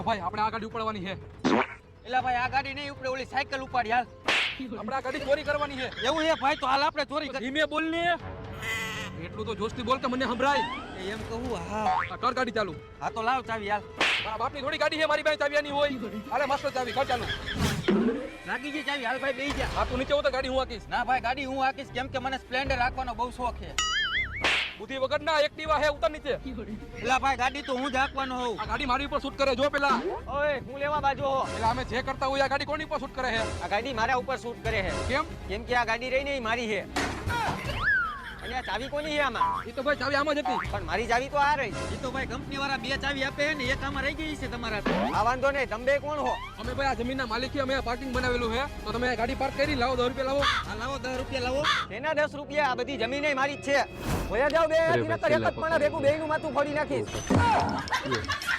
તો ભાઈ આપણે આ ગાડી ઉપાડવાની છે. એલા ભાઈ આ ગાડી નહીં ઉપડે, ઓલી સાયકલ ઉપાડી હાલ. આપણે આ ગાડી ચોરી કરવાની છે. એવું છે ભાઈ, તો હાલ આપણે ચોરી કરી. ધીમે બોલ ને, એટલું તો જોશથી બોલ કે મને સંભળાય. એમ કહું? હા. આ કર ગાડી ચાલુ. હા તો લાવ ચાવી હાલ. મારા બાપની થોડી ગાડી છે, મારી પાસે ચાવીની હોય. હાલે મસ્ત ચાવી, કર ચાલુ. લાગી ગઈ ચાવી, હાલ ભાઈ બેહી જા. આ તું નીચે ઉતર, ગાડી હું હાકીશ. ના ભાઈ ગાડી હું હાકીશ, કેમ કે મને સ્પ્લેન્ડર રાખવાનો બહુ શોખ છે. બુદ્ધિ વગર ના એક્ટિવા હે, ઉતર નીચે. એલા ભાઈ ગાડી તો હું જ હાંકવાનો હોઉં. આ ગાડી મારી ઉપર શૂટ કરે જો પેલા. ઓય હું લેવા બાજુ હો. એટલે અમે જે કરતા હોય આ ગાડી કોની ઉપર શૂટ કરે છે? આ ગાડી મારા ઉપર શૂટ કરે છે. કેમ? કેમ કે આ ગાડી રહી ને એ મારી છે. અને આ ચાવી કોની છે આમાં? એ તો ભાઈ ચાવી આમાં જ હતી. પણ મારી ચાવી તો આ રહી. એ તો ભાઈ કંપની વાળા બે ચાવી આપે ને, એક આમાં રહી ગઈ છે તમારા. આ વાંધો નહીં, તમે બે કોણ હો? અમે ભાઈ આ જમીનના માલિક છીએ, અમે પાર્કિંગ બનાવેલું છે, તો તમે ગાડી પાર્ક કરી લાવો, 10 રૂપિયા લાવો. હા લાવો 10 રૂપિયા લાવો. એના 10 રૂપિયા? આ બધી જમીન મારી જ છે. હોયા જાવ બે, નકર એક જ પણ ભેગું બેયનું માથું ફોડી નાખીશ.